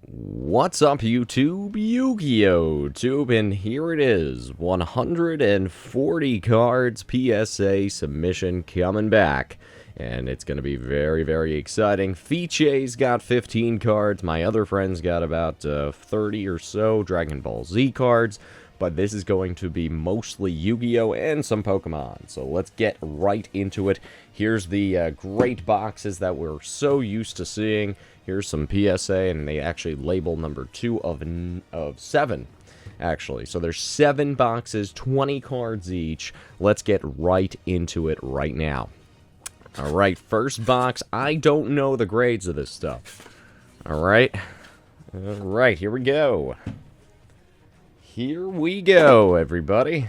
What's up, YouTube? Yu-Gi-Oh! Tube, and here it is. 140 cards PSA submission coming back. And it's going to be very, very exciting. Fiche's got 15 cards. My other friends got about 30 or so Dragon Ball Z cards. But this is going to be mostly Yu-Gi-Oh! And some Pokemon. So let's get right into it. Here's the great boxes that we're so used to seeing. Here's some PSA, and they actually label number 2 of 7, actually. So there's 7 boxes, 20 cards each. Let's get right into it right now. Alright, first box. I don't know the grades of this stuff. Alright. Alright, here we go. Here we go, everybody.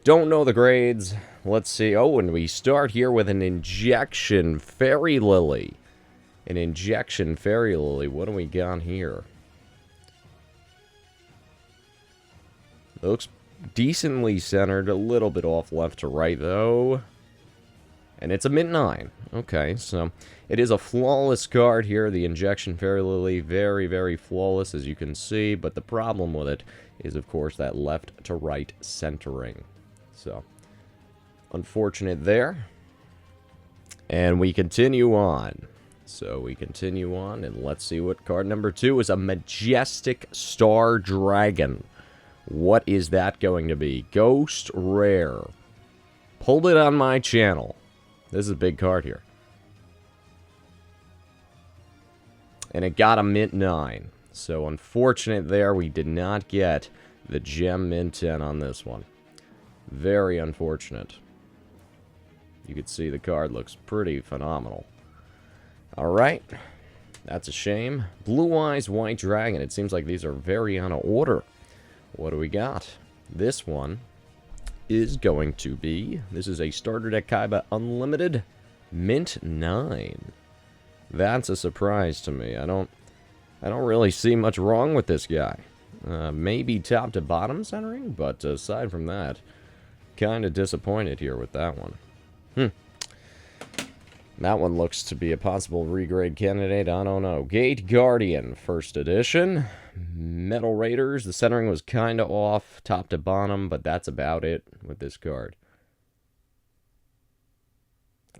Don't know the grades. Let's see. Oh, and we start here with an Injection Fairy Lily. An Injection Fairy Lily. What do we got here? Looks decently centered. A little bit off left to right, though. And it's a mint 9. Okay, so it is a flawless card here. The Injection Fairy Lily. Very, very flawless, as you can see. But the problem with it is, of course, that left to right centering. So, unfortunate there. And we continue on. So we continue on, and let's see what card number 2 is. A Majestic Star Dragon. What is that going to be? Ghost Rare. Pulled it on my channel. This is a big card here. And it got a mint 9. So unfortunate there, we did not get the gem mint 10 on this one. Very unfortunate. You can see the card looks pretty phenomenal. Alright, that's a shame. Blue Eyes White Dragon. It seems like these are very out of order. What do we got? This one is going to be... This is a Starter Deck Kaiba Unlimited Mint 9. That's a surprise to me. I don't really see much wrong with this guy. Maybe top to bottom centering, but aside from that, kind of disappointed here with that one. That one looks to be a possible regrade candidate. I don't know. Gate Guardian, first edition. Metal Raiders. The centering was kind of off, top to bottom, but that's about it with this card.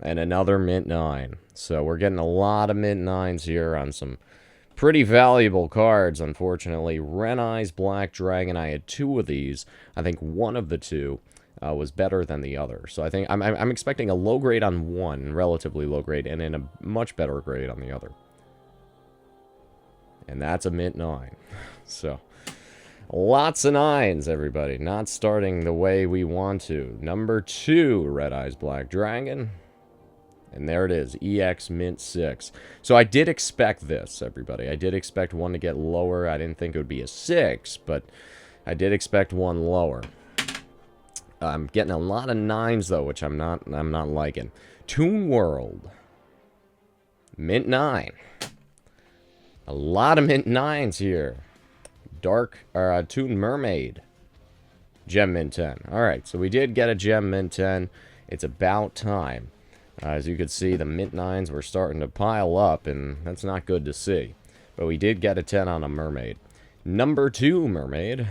And another mint 9. So we're getting a lot of mint 9s here on some pretty valuable cards, unfortunately. Red Eyes Black Dragon. I had 2 of these. I think one of the 2 was better than the other. So I think I'm expecting a low grade on one, relatively low grade, and then a much better grade on the other. And that's a mint 9. So, lots of 9s, everybody. Not starting the way we want to. Number 2, Red Eyes Black Dragon. And there it is, EX Mint 6. So I did expect this, everybody. I did expect one to get lower. I didn't think it would be a 6, but I did expect one lower. I'm getting a lot of 9s, though, which I'm not liking. Toon World. Mint 9. A lot of mint 9s here. Toon Mermaid. Gem Mint 10. Alright, so we did get a Gem Mint 10. It's about time. As you can see, the mint 9s were starting to pile up, and that's not good to see. But we did get a 10 on a Mermaid. Number 2 Mermaid.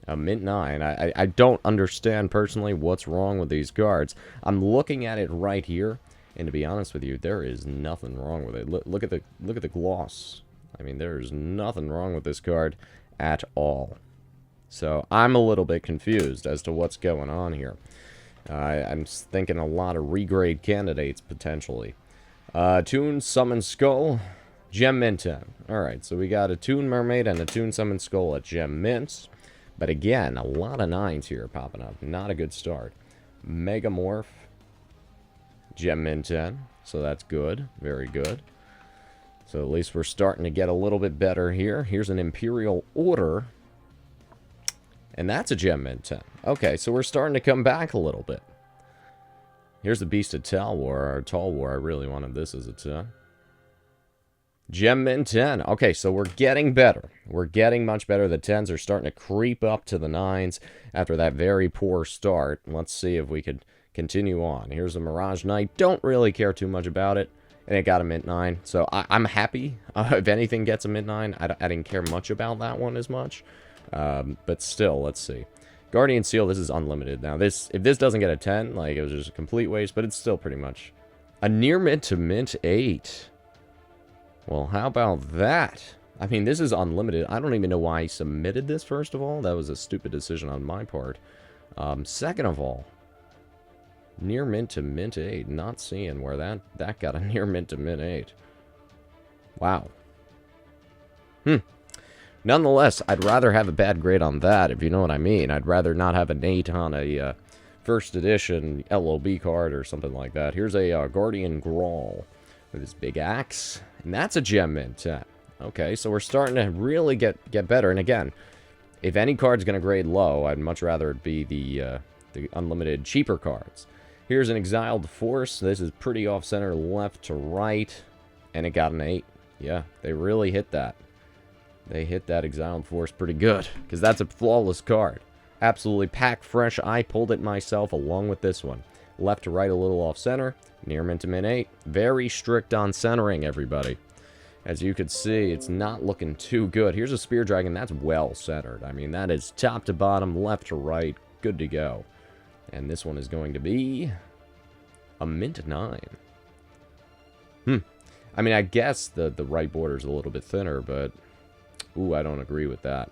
A mint 9. I don't understand personally what's wrong with these cards. I'm looking at it right here, and to be honest with you, there is nothing wrong with it. Look at the gloss. I mean, there's nothing wrong with this card at all. So I'm a little bit confused as to what's going on here. I'm thinking a lot of regrade candidates potentially. Toon Summon Skull, Gem Mint 10. All right, so we got a Toon Mermaid and a Toon Summon Skull at Gem Mints. But again, a lot of 9s here popping up. Not a good start. Megamorph. Gem Mint 10. So that's good. Very good. So at least we're starting to get a little bit better here. Here's an Imperial Order. And that's a Gem Mint 10. Okay, so we're starting to come back a little bit. Here's the Beast of Talwar. Or Talwar. I really wanted this as a 10. Gem Mint 10. Okay, so we're getting better. We're getting much better. The 10s are starting to creep up to the 9s after that very poor start. Let's see if we could continue on. Here's a Mirage Knight. Don't really care too much about it. and it got a mint 9. So I'm happy. If anything gets a mint 9, I didn't care much about that one as much. But still, let's see. Guardian Seal, this is unlimited. Now, if this doesn't get a 10, like, it was just a complete waste, but it's still pretty much a near mint to mint 8. Well, how about that? I mean, this is unlimited. I don't even know why I submitted this, first of all. That was a stupid decision on my part. Second of all, near mint to mint 8. Not seeing where that got a near mint to mint 8. Wow. Nonetheless, I'd rather have a bad grade on that, if you know what I mean. I'd rather not have an 8 on a first edition LOB card or something like that. Here's a Guardian Grawl with his big axe. And that's a gem mint 10. Okay, so we're starting to really get better. And again, if any card's going to grade low, I'd much rather it be the unlimited cheaper cards. Here's an Exiled Force. This is pretty off-center left to right. And it got an 8. Yeah, they really hit that. They hit that Exiled Force pretty good, because that's a flawless card. Absolutely packed fresh. I pulled it myself along with this one. Left to right a little off-center. Near mint to mint 8. Very strict on centering, everybody. As you can see, it's not looking too good. Here's a Spear Dragon. That's well centered. I mean, that is top to bottom, left to right. Good to go. And this one is going to be a mint 9. I mean, I guess the right border is a little bit thinner, but... Ooh, I don't agree with that.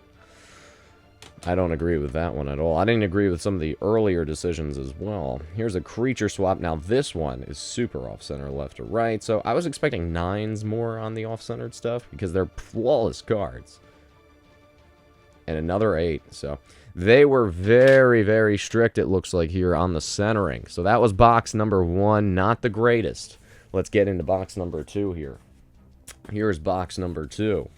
I don't agree with that one at all. I didn't agree with some of the earlier decisions as well. Here's a creature swap. Now, this one is super off-center left to right. So, I was expecting 9s more on the off-centered stuff because they're flawless cards. And another 8. So, they were very, very strict, it looks like, here on the centering. So, that was box number 1. Not the greatest. Let's get into box number 2 here. Here's box number 2.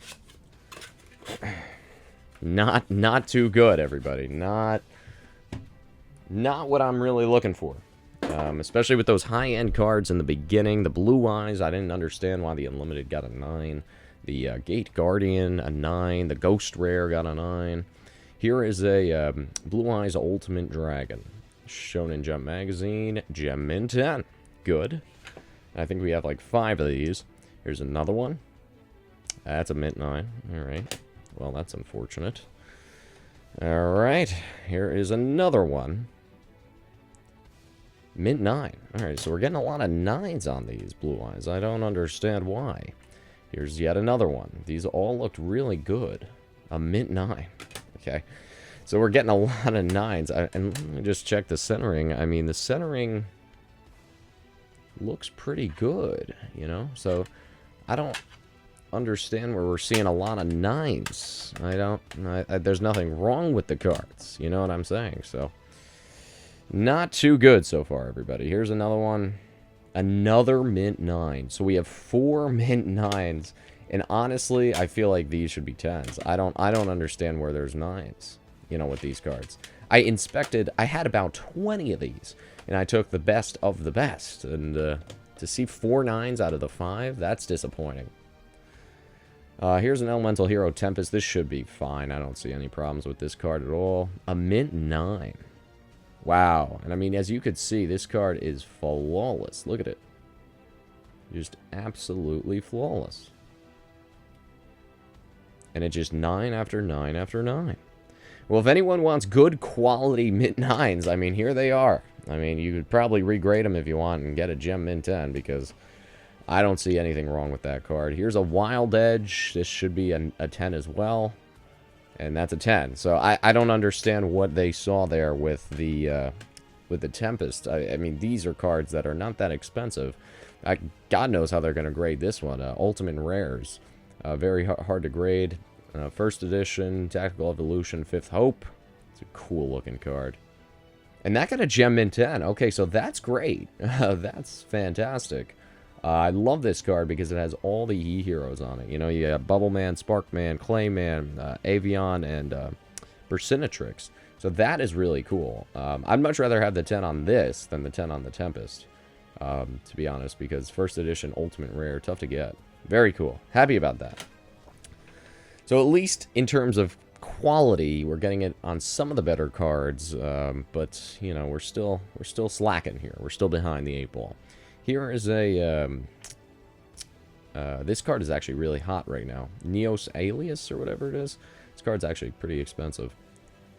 Not too good, everybody. Not what I'm really looking for. Especially with those high-end cards in the beginning. The Blue Eyes, I didn't understand why the Unlimited got a 9. The Gate Guardian, a 9. The Ghost Rare got a 9. Here is a Blue Eyes Ultimate Dragon. Shonen Jump Magazine. Gem Mint 10. Good. I think we have like 5 of these. Here's another one. That's a mint 9. Alright. Well, that's unfortunate. Alright. Here is another one. Mint 9. Alright, so we're getting a lot of 9s on these Blue Eyes. I don't understand why. Here's yet another one. These all looked really good. A mint 9. Okay. So we're getting a lot of 9s. And let me just check the centering. I mean, the centering looks pretty good, you know? So, I don't understand where we're seeing a lot of 9s. There's nothing wrong with the cards. You know what I'm saying? So, not too good so far, everybody. Here's another one. Another mint 9. So we have 4 mint 9s. And honestly, I feel like these should be 10s. I don't understand where there's 9s, you know, with these cards. I had about 20 of these. And I took the best of the best. And to see 4 9s out of the 5, that's disappointing. Here's an Elemental Hero Tempest. This should be fine. I don't see any problems with this card at all. A mint 9. Wow. And I mean, as you could see, this card is flawless. Look at it. Just absolutely flawless. And it's just 9 after 9 after 9. Well, if anyone wants good quality mint 9s, I mean, here they are. I mean, you could probably regrade them if you want and get a gem mint 10 because I don't see anything wrong with that card. Here's a Wild Edge. This should be a 10 as well. And that's a 10. So I don't understand what they saw there with the Tempest. I mean, these are cards that are not that expensive. God knows how they're going to grade this one. Ultimate Rares. Very hard to grade. First edition, Tactical Evolution, Fifth Hope. It's a cool looking card. And that got a gem mint 10. Okay, so that's great. That's fantastic. I love this card because it has all the E-heroes on it. You know, you got Bubbleman, Sparkman, Clayman, Avion, and Persinatrix. So that is really cool. I'd much rather have the 10 on this than the 10 on the Tempest, to be honest, because first edition Ultimate Rare, tough to get. Very cool. Happy about that. So at least in terms of quality, we're getting it on some of the better cards, but you know, we're still slacking here. We're still behind the 8 ball. Here is a This card is actually really hot right now. Neos Alias, or whatever it is. This card's actually pretty expensive.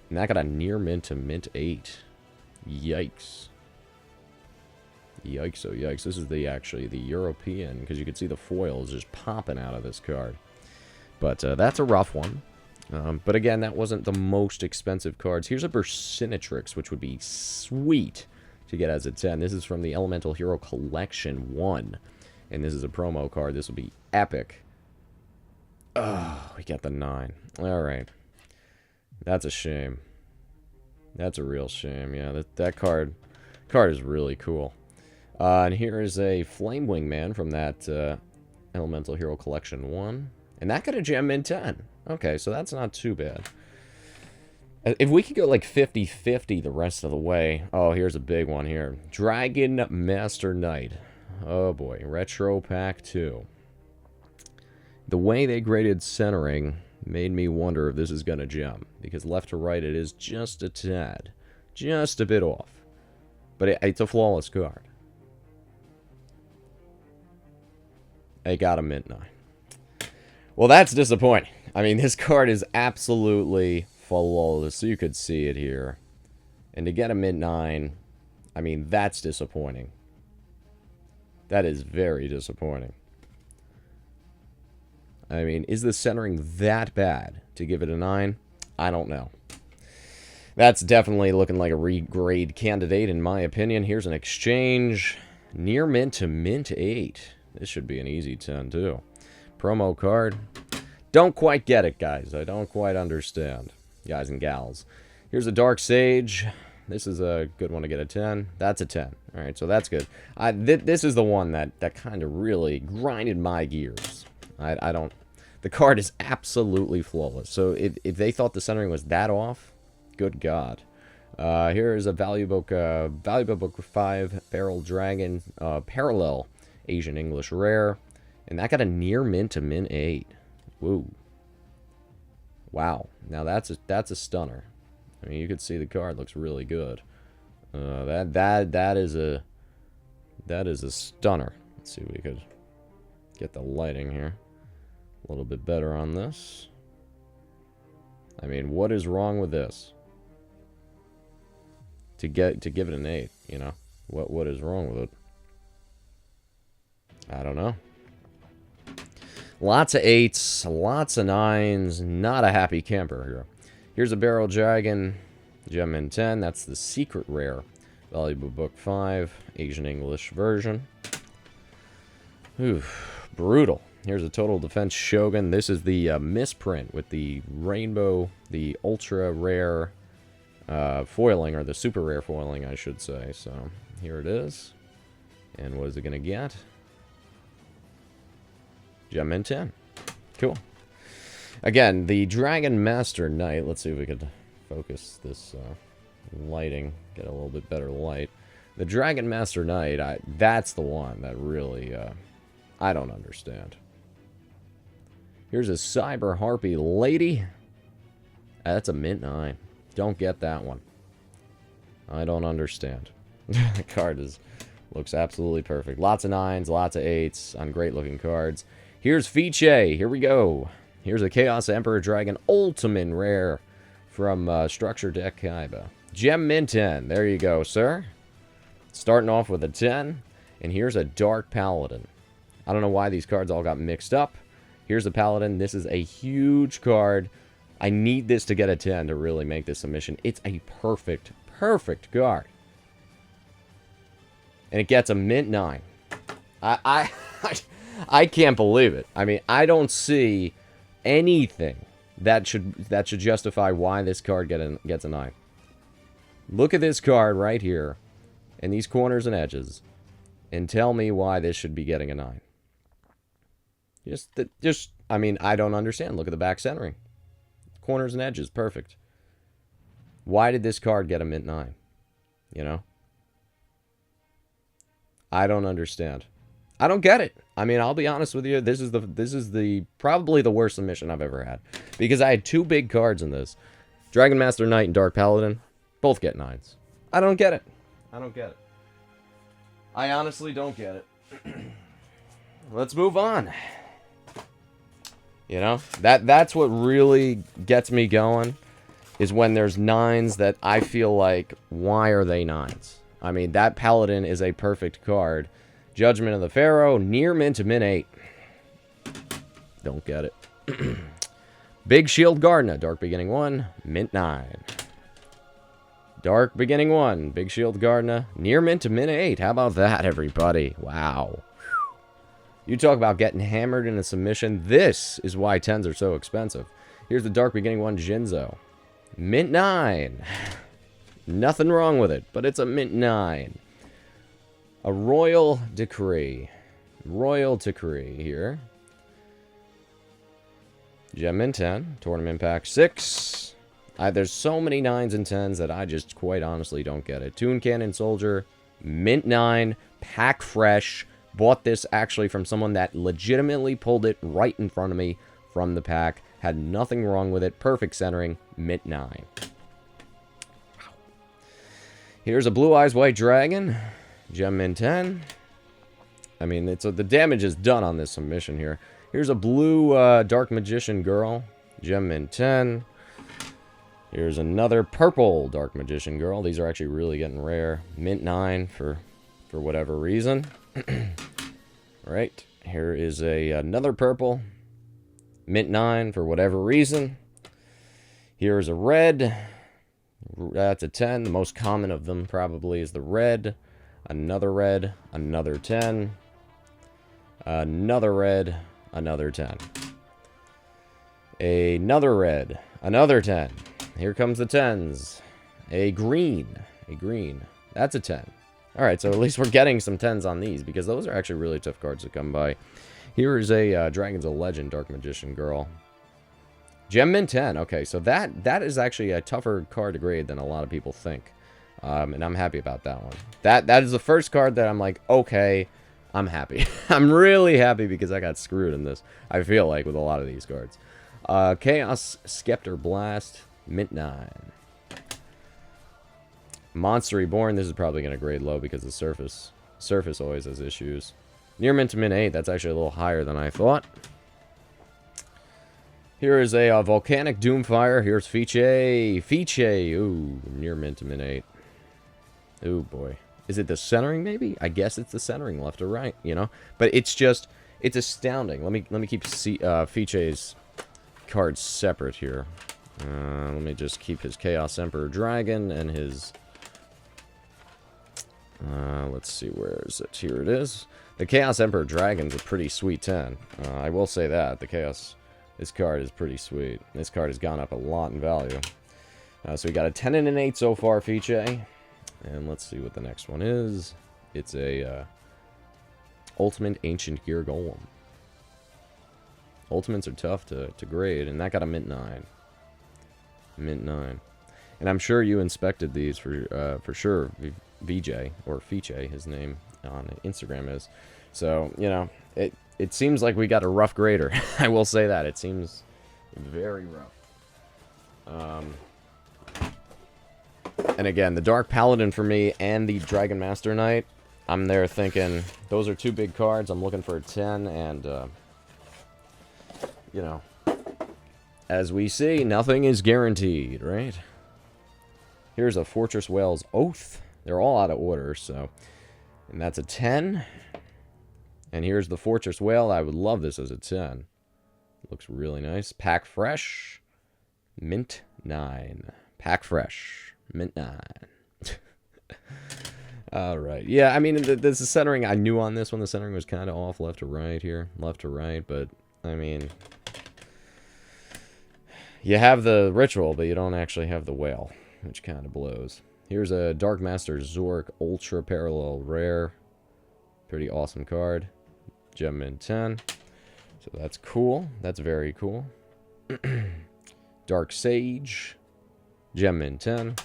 And that got a near mint to mint 8. Yikes. Yikes, oh yikes. This is actually the European, because you can see the foils just popping out of this card. But that's a rough one. But again, that wasn't the most expensive cards. Here's a Burcinatrix, which would be sweet to get as a 10. This is from the Elemental Hero Collection 1. And this is a promo card. This will be epic. Oh, we got the 9. Alright. That's a shame. That's a real shame. Yeah, that card is really cool. And here is a Flamewing Man from that Elemental Hero Collection 1. And that got a gem in 10. Okay, so that's not too bad. If we could go like 50-50 the rest of the way. Oh, here's a big one here. Dragon Master Knight. Oh boy, Retro Pack 2. The way they graded centering made me wonder if this is going to gem. Because left to right it is just a tad. Just a bit off. But it's a flawless card. They got a mint 9. Well, that's disappointing. I mean, this card is absolutely flawless. You could see it here. And to get a mint 9, I mean, that's disappointing. That is very disappointing. I mean, is the centering that bad to give it a 9? I don't know. That's definitely looking like a regrade candidate, in my opinion. Here's an exchange. Near mint to mint 8. This should be an easy 10, too. Promo card. Don't quite get it, guys. I don't quite understand. Guys and gals. Here's a Dark Sage. This is a good one to get a 10. That's a 10. Alright, so that's good. This is the one that kind of really grinded my gears. I don't... The card is absolutely flawless. So if they thought the centering was that off, good God. Here is a Valuable Book 5 Feral Dragon Parallel Asian English Rare. And that got a near mint to mint 8. Woo. Wow. Now that's a stunner. I mean, you can see the card looks really good. That is a stunner. Let's see if we could get the lighting here a little bit better on this. I mean, what is wrong with this? To give it an 8, you know? What is wrong with it? I don't know. Lots of 8s, lots of 9s, not a happy camper here. Here's a Barrel Dragon, gem in 10, that's the secret rare. Valuable Book 5, Asian English version. Oof, brutal. Here's a Total Defense Shogun. This is the misprint with the rainbow, the ultra rare foiling, or the super rare foiling, I should say. So, here it is. And what is it going to get? Gem in 10. Cool. Again, the Dragon Master Knight. Let's see if we could focus this lighting. Get a little bit better light. The Dragon Master Knight, that's the one that really, I don't understand. Here's a Cyber Harpy Lady. That's a mint 9. Don't get that one. I don't understand. The card looks absolutely perfect. Lots of 9s, lots of 8s on great looking cards. Here's Fiche. Here we go. Here's a Chaos Emperor Dragon Ultimate Rare from Structure Deck Kaiba. Gem Mint 10. There you go, sir. Starting off with a 10. And here's a Dark Paladin. I don't know why these cards all got mixed up. Here's a Paladin. This is a huge card. I need this to get a 10 to really make this submission. It's a perfect, perfect card. And it gets a mint 9. I can't believe it. I mean, I don't see anything that should justify why this card gets a 9. Look at this card right here, and these corners and edges, and tell me why this should be getting a 9. I mean, I don't understand. Look at the back centering. Corners and edges, perfect. Why did this card get a mint 9? You know? I don't understand. I don't get it. I mean, I'll be honest with you. This is the probably the worst submission I've ever had, because I had two big cards in this, Dragon Master Knight and Dark Paladin, both get 9s. I don't get it. I don't get it. I honestly don't get it. let's move on. You know, that's what really gets me going, is when there's 9s that I feel like, why are they 9s? I mean, that Paladin is a perfect card. Judgment of the Pharaoh, near mint to mint 8. Don't get it. Big Shield Gardener, Dark Beginning 1, mint 9. Dark Beginning 1, Big Shield Gardener, near mint to mint 8. How about that, everybody? Wow. You talk about getting hammered in a submission. This is why 10s are so expensive. Here's the Dark Beginning 1 Jinzo. Mint 9. Nothing wrong with it, but it's a mint 9. A Royal Decree. Royal Decree here. Gem Mint 10. Tournament Pack 6. There's so many 9s and 10s that I just quite honestly don't get it. Toon Cannon Soldier. Mint 9. Pack fresh. Bought this actually from someone that legitimately pulled it right in front of me from the pack. Had nothing wrong with it. Perfect centering. Mint 9. Here's a Blue Eyes White Dragon. Gem Mint 10. I mean, the damage is done on this submission here. Here's a Blue Dark Magician Girl. Gem Mint 10. Here's another Purple Dark Magician Girl. These are actually really getting rare. Mint 9 for whatever reason. Right. Here is another Purple. Mint 9 for whatever reason. Here's a Red. That's a 10. The most common of them probably is the Red. Another Red. Another 10. Another Red. Another 10. Another Red. Another 10. Here comes the 10s. A Green. A Green. That's a 10. Alright, so at least we're getting some 10s on these, because those are actually really tough cards to come by. Here is a Dragons of Legend Dark Magician Girl. Gem Mint 10. Okay, so that is actually a tougher card to grade than a lot of people think. And I'm happy about that one. That is the first card that I'm like, okay, I'm happy. I'm really happy because I got screwed in this, I feel like, with a lot of these cards. Chaos Scepter Blast. Mint 9. Monster Reborn. This is probably going to grade low because the surface always has issues. Near mint to mint 8. That's actually a little higher than I thought. Here is a Volcanic Doomfire. Here's Fiche. Fiche. Ooh, near mint to mint 8. Ooh, boy. Is it the centering, maybe? I guess it's the centering, left or right, you know? But it's just, it's astounding. Let me keep Fiche's cards separate here. Let me just keep his Chaos Emperor Dragon and his... let's see, where is it? Here it is. The Chaos Emperor Dragon's a pretty sweet 10. I will say that. This card is pretty sweet. This card has gone up a lot in value. So we got a 10 and an 8 so far, Fiche. And let's see what the next one is. It's a Ultimate Ancient Gear Golem. Ultimates are tough to grade, and that got a mint 9. Mint 9. And I'm sure you inspected these for sure. VJ, or Fiche, his name on Instagram is. So, you know, it seems like we got a rough grader. I will say that. It seems very rough. And again, the Dark Paladin for me and the Dragon Master Knight, I'm there thinking, those are two big cards. I'm looking for a 10, and, you know, as we see, nothing is guaranteed, right? Here's a Fortress Whale's Oath. They're all out of order, so... And that's a 10. And here's the Fortress Whale. I would love this as a 10. Looks really nice. Pack Fresh. Mint 9. Pack Fresh. Mint 9. Alright. Yeah, I mean, the centering, I knew on this one the centering was kind of off left to right here. Left to right, but, I mean... You have the Ritual, but you don't actually have the Whale, which kind of blows. Here's a Dark Master Zork Ultra Parallel Rare. Pretty awesome card. Gem Mint 10. So that's cool. That's very cool. Dark Sage. Gem Mint 10.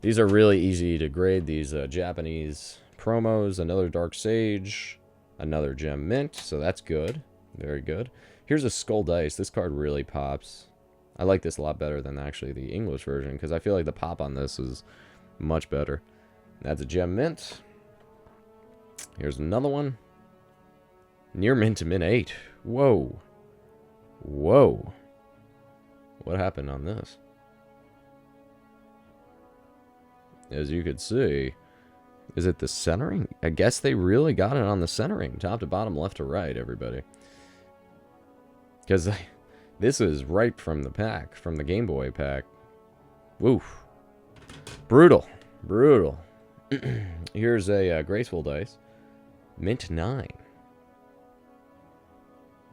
These are really easy to grade, these Japanese promos. Another Dark Sage. Another Gem Mint. So that's good. Very good. Here's a Skull Dice. This card really pops. I like this a lot better than actually the English version, because I feel like the pop on this is much better. That's a Gem Mint. Here's another one. Near mint to mint 8. Whoa. Whoa. What happened on this? As you could see, is it the centering? I guess they really got it on the centering. Top to bottom, left to right, everybody. Because this is right from the pack, from the Game Boy pack. Woof. Brutal. Brutal. Here's a graceful dice. Mint 9.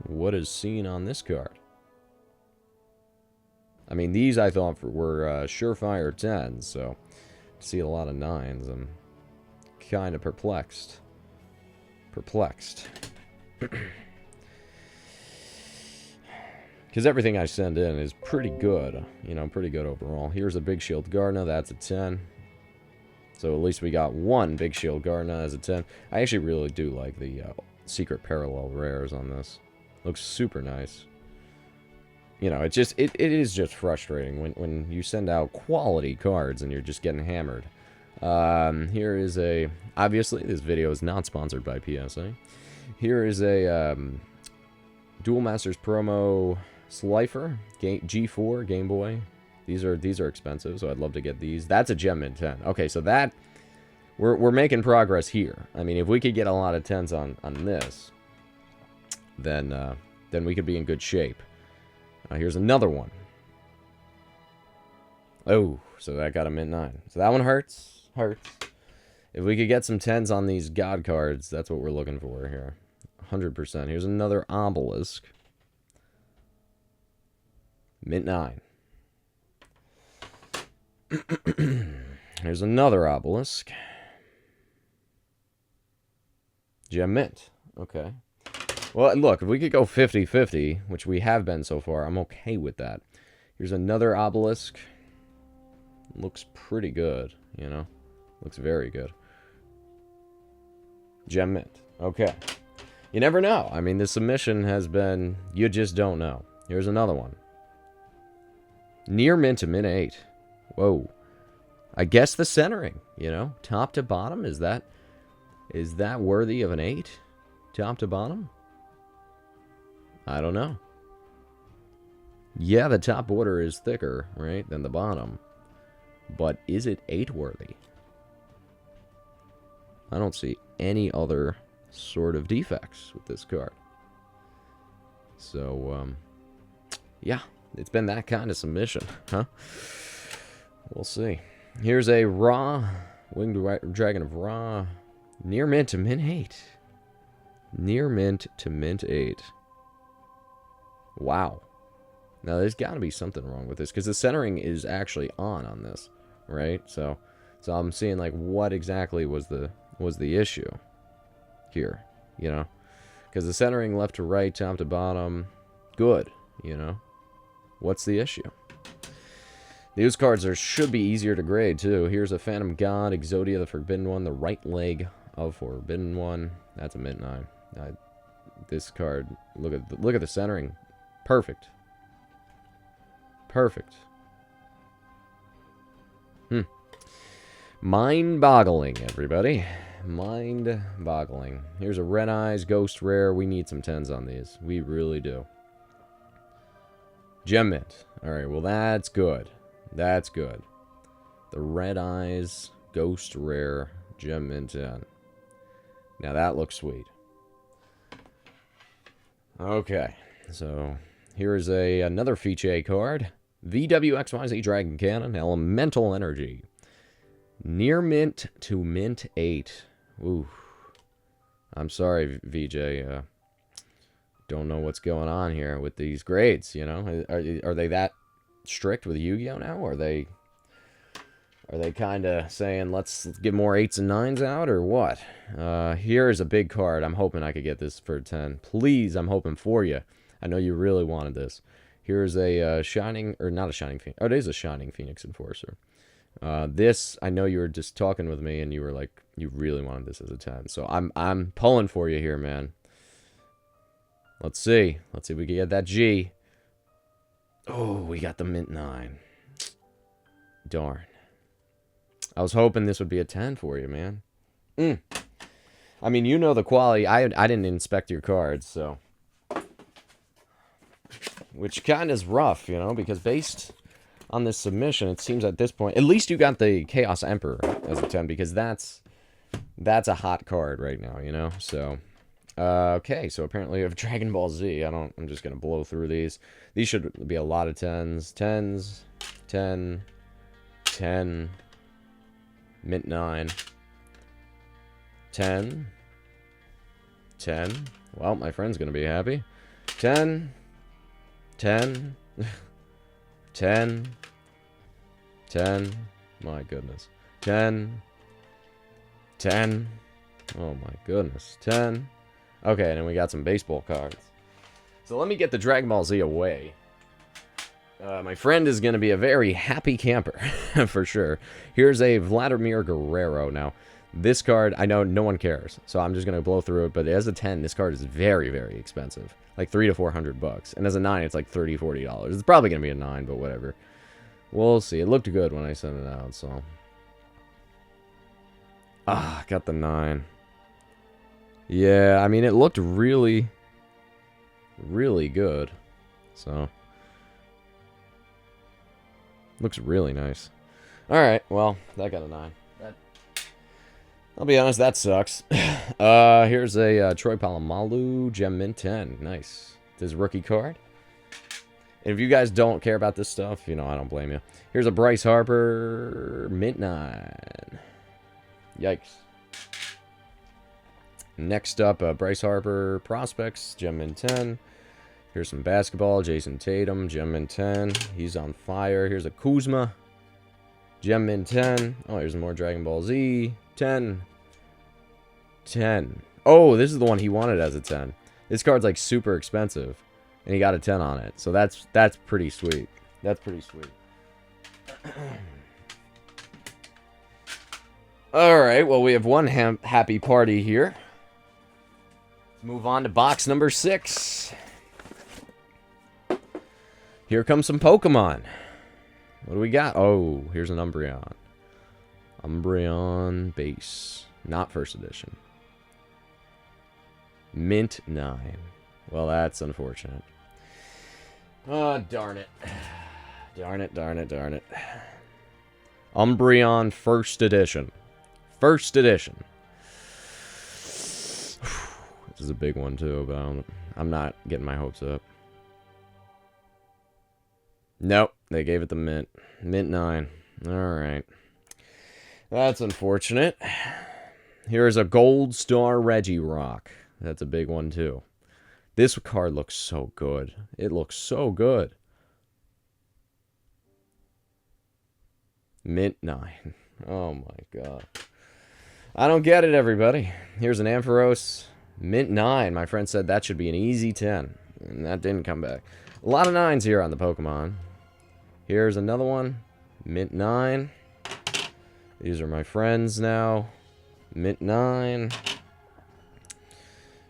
What is seen on this card? I mean, these I thought were surefire 10s, so to see a lot of 9s, I'm kind of perplexed. Perplexed. Because everything I send in is pretty good, you know, pretty good overall. Here's a Big Shield Gardna, that's a 10. So at least we got one Big Shield Gardna as a 10. I actually really do like the secret parallel rares on this. Looks super nice. You know, it is just frustrating when you send out quality cards and you're just getting hammered. Here is a... Obviously, this video is not sponsored by PSA. Here is a Duel Masters promo Slifer, G4, Game Boy. These are expensive, so I'd love to get these. That's a Gem Mint 10. Okay, so that... We're making progress here. I mean, if we could get a lot of 10s on this, then we could be in good shape. Here's another one. Oh, so that got a mint 9. So that one hurts. Hurts. If we could get some 10s on these God cards, that's what we're looking for here. 100%. Here's another Obelisk. Mint 9. Here's another Obelisk. Gem Mint. Okay. Well, look, if we could go 50-50, which we have been so far, I'm okay with that. Here's another Obelisk. Looks pretty good, you know? Looks very good. Gem Mint. Okay. You never know. I mean, the submission has been... You just don't know. Here's another one. Near Mint to Mint 8. Whoa. I guess the centering, you know? Top to bottom, is that worthy of an 8? Top to bottom? I don't know. Yeah, the top border is thicker, right, than the bottom. But is it 8 worthy? I don't see any other sort of defects with this card. So, yeah, it's been that kind of submission, huh? We'll see. Here's a Ra, Winged Dragon of Ra, Near Mint to Mint 8. Near Mint to Mint 8. Wow. Now, there's got to be something wrong with this, because the centering is actually on this, right? So I'm seeing, like, what exactly was the issue here, you know? Because the centering left to right, top to bottom, good, you know? What's the issue? These cards should be easier to grade, too. Here's a Phantom God, Exodia, the Forbidden One, the right leg of Forbidden One. That's a Mint 9. This card, look at the centering. Perfect. Perfect. Mind-boggling, everybody. Mind-boggling. Here's a Red Eyes Ghost Rare. We need some 10s on these. We really do. Gem Mint. Alright, well, that's good. That's good. The Red Eyes Ghost Rare Gem Mint 10. Now, that looks sweet. Okay, so here is another Fiche card. VWXYZ Dragon Cannon, Elemental Energy. Near Mint to Mint 8. Ooh. I'm sorry, VJ. Don't know what's going on here with these grades, you know? Are they that strict with Yu-Gi-Oh! Now? Are they kind of saying, let's get more 8s and 9s out, or what? Here is a big card. I'm hoping I could get this for 10. Please, I'm hoping for you. I know you really wanted this. Here's a Shining, or not a Shining Phoenix. Oh, it is a Shining Phoenix Enforcer. This, I know you were just talking with me, and you were like, you really wanted this as a 10. So I'm pulling for you here, man. Let's see. Let's see if we can get that G. Oh, we got the Mint 9. Darn. I was hoping this would be a 10 for you, man. I mean, you know the quality. I didn't inspect your cards, so. Which kind of is rough, you know, because based on this submission, it seems at this point, at least you got the Chaos Emperor as a 10, because that's a hot card right now, you know, so. Okay, so apparently we have Dragon Ball Z. I'm just going to blow through these. These should be a lot of 10s. 10s, 10, 10, Mint 9, 10, 10. Well, my friend's going to be happy. 10, 10, 10, 10, my goodness. 10, 10, oh my goodness. 10. Okay, and then we got some baseball cards. So let me get the Dragon Ball Z away. My friend is going to be a very happy camper, for sure. Here's a Vladimir Guerrero. Now, this card, I know no one cares, so I'm just going to blow through it. But as a 10, this card is very, very expensive. Like $300 to $400. And as a 9, it's like $30, $40. It's probably going to be a 9, but whatever. We'll see. It looked good when I sent it out, so. Ah, got the 9. Yeah, I mean, it looked really, really good. So. Looks really nice. Alright, well, that got a 9. I'll be honest, that sucks. Here's a Troy Polamalu Gem Mint 10. Nice. This rookie card. And if you guys don't care about this stuff, you know, I don't blame you. Here's a Bryce Harper Mint 9. Yikes. Next up, Bryce Harper Prospects, Gem Mint 10. Here's some basketball, Jason Tatum, Gem Mint 10. He's on fire. Here's a Kuzma, Gem Mint 10. Oh, here's more Dragon Ball Z, 10. 10. Oh, this is the one he wanted as a 10. This card's like super expensive, and he got a 10 on it. So that's pretty sweet. That's pretty sweet. Alright, well, we have one happy party here. Let's move on to box number 6. Here comes some Pokemon. What do we got? Oh, here's an Umbreon. Umbreon base. Not first edition. Mint 9. Well, that's unfortunate. Oh, darn it. Darn it, darn it, darn it. Umbreon first edition. First edition. This is a big one, too, but I'm not getting my hopes up. Nope, they gave it the Mint. Mint 9. Alright. That's unfortunate. Here's a Gold Star Regirock. That's a big one, too. This card looks so good. It looks so good. Mint 9. Oh, my God. I don't get it, everybody. Here's an Ampharos. Mint 9. My friend said that should be an easy 10. And that didn't come back. A lot of 9s here on the Pokemon. Here's another one. Mint 9. These are my friends now. Mint 9.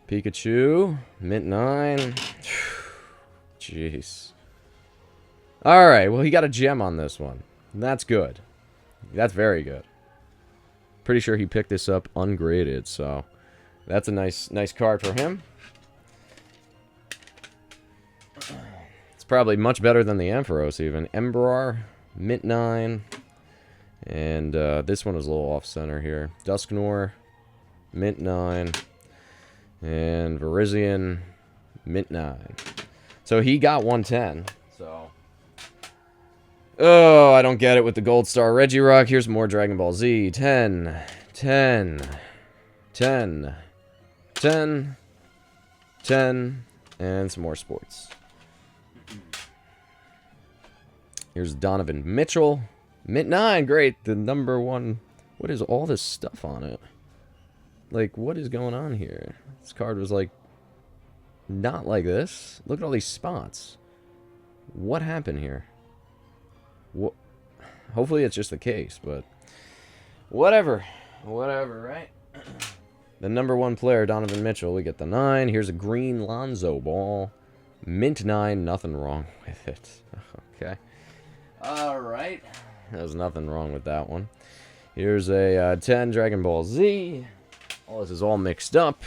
Pikachu. Mint 9. Jeez. Alright, well, he got a gem on this one. That's good. That's very good. Pretty sure he picked this up ungraded, so that's a nice card for him. It's probably much better than the Ampharos, even. Emperor, Mint 9. And this one is a little off-center here. Dusknoir, Mint 9. And Virizion, Mint 9. So he got 110. So. Oh, I don't get it with the Gold Star Regirock. Here's more Dragon Ball Z. 10. 10. 10. 10. 10. And some more sports. Here's Donovan Mitchell. Mint 9, great. The number 1. What is all this stuff on it? Like, what is going on here? This card was, like, not like this. Look at all these spots. What happened here? What? Hopefully it's just the case, but whatever. Whatever, right? The number 1 player, Donovan Mitchell. We get the 9. Here's a green Lonzo ball. Mint 9, nothing wrong with it. Okay. Alright. There's nothing wrong with that one. Here's a 10 Dragon Ball Z. All this is all mixed up.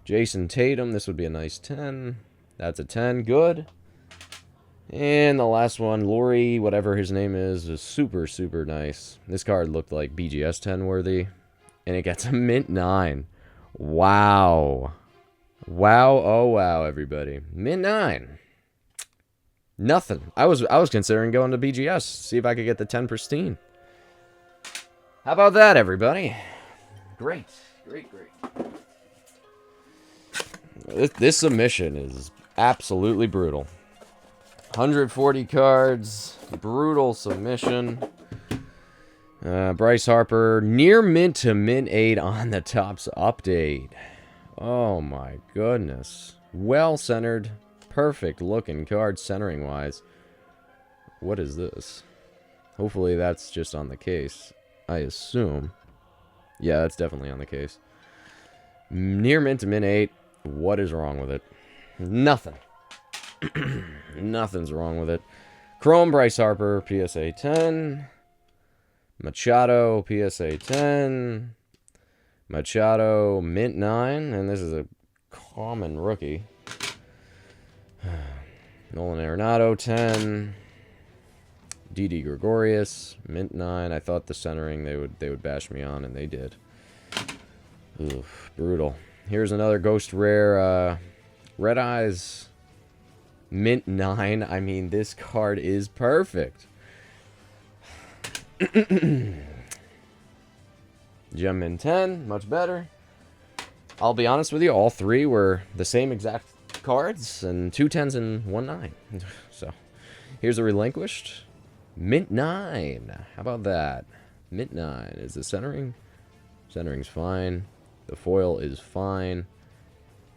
Jason Tatum, this would be a nice 10. That's a 10, good. And the last one, Lori, whatever his name is super, super nice. This card looked like BGS 10 worthy. And it gets a mint 9. Wow. Wow, oh wow, everybody. Mint 9. Nothing. I was considering going to BGS, see if I could get the 10 pristine. How about that, everybody? Great, great, great. This submission is absolutely brutal. 140 cards, brutal submission. Bryce Harper, near mint to mint 8 on the Topps update. Oh my goodness. Well centered, perfect looking card centering wise. What is this? Hopefully that's just on the case, I assume. Yeah, that's definitely on the case. Near mint to mint 8. What is wrong with it? Nothing. Nothing's wrong with it. Chrome Bryce Harper, PSA 10. Machado, PSA 10. Machado, mint 9. And this is a common rookie. Nolan Arenado, 10. Didi Gregorius, mint 9. I thought the centering they would bash me on, and they did. Oof, brutal. Here's another Ghost Rare, Red Eyes, mint 9. I mean, this card is perfect. Gem mint 10, much better. I'll be honest with you, all three were the same exact cards, and 2 10s and 1 9. So, here's a Relinquished. Mint 9. How about that? Mint 9. Is the centering? Centering's fine. The foil is fine.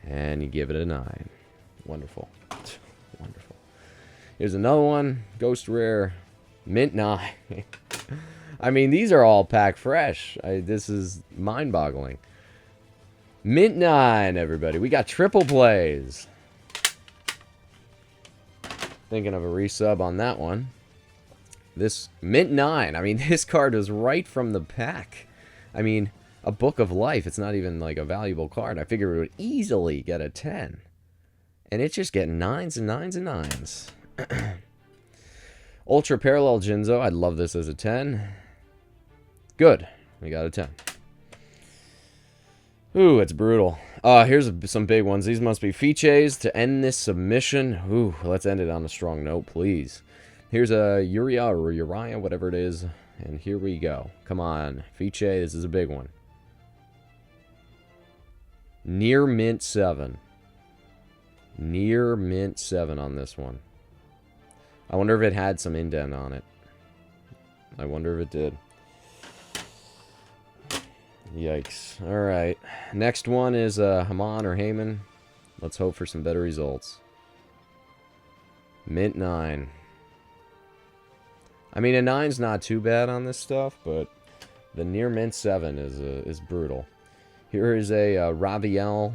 And you give it a 9. Wonderful. Wonderful. Here's another one. Ghost Rare. Mint 9. I mean, these are all packed fresh. This is mind-boggling. Mint 9, everybody. We got triple plays. Thinking of a resub on that one. This mint 9. I mean, this card is right from the pack. I mean, a Book of Life. It's not even like a valuable card. I figured it would easily get a 10. And it's just getting 9s and 9s and 9s. Ultra Parallel Jinzo. I'd love this as a 10. Good. We got a 10. Ooh, it's brutal. Here's some big ones. These must be Fiches to end this submission. Ooh, let's end it on a strong note, please. Here's a Uriah, whatever it is. And here we go. Come on. Fiche, this is a big one. Near mint 7. Near mint 7 on this one. I wonder if it had some indent on it. I wonder if it did. Yikes. Alright. Next one is Haman or Heyman. Let's hope for some better results. Mint 9. I mean, a 9's not too bad on this stuff, but the near mint 7 is brutal. Here is a Raviel,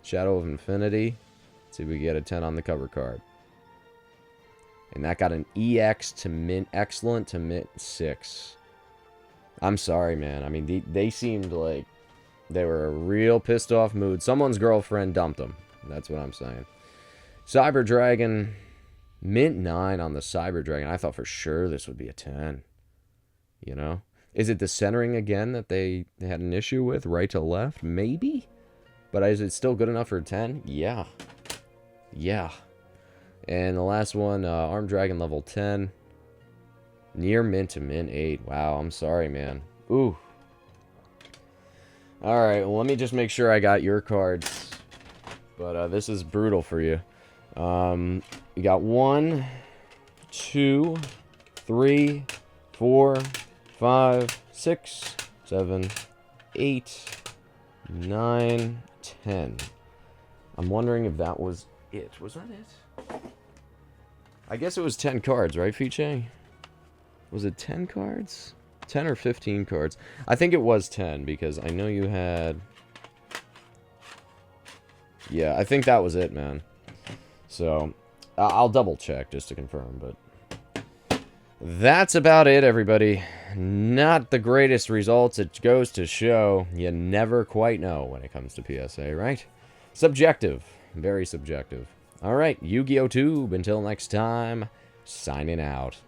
Shadow of Infinity. Let's see if we get a 10 on the cover card. And that got an EX to mint, excellent to mint 6. I'm sorry, man. I mean, they seemed like they were a real pissed off mood. Someone's girlfriend dumped them. That's what I'm saying. Cyber Dragon, mint 9 on the Cyber Dragon. I thought for sure this would be a 10. You know? Is it the centering again that they had an issue with? Right to left? Maybe? But is it still good enough for a 10? Yeah. Yeah. And the last one, Armed Dragon level 10. Near mint to mint 8. Wow, I'm sorry, man. Ooh. Alright, well, let me just make sure I got your cards. But this is brutal for you. You got 1, 2, 3, 4, 5, 6, 7, 8, 9, 10. I'm wondering if that was it. Was that it? I guess it was 10 cards, right, Fiche? Was it 10 cards? 10 or 15 cards? I think it was 10 because I know you had... Yeah, I think that was it, man. So, I'll double check just to confirm, but... That's about it, everybody. Not the greatest results. It goes to show you never quite know when it comes to PSA, right? Subjective. Very subjective. All right, Yu-Gi-Oh! Tube. Until next time, signing out.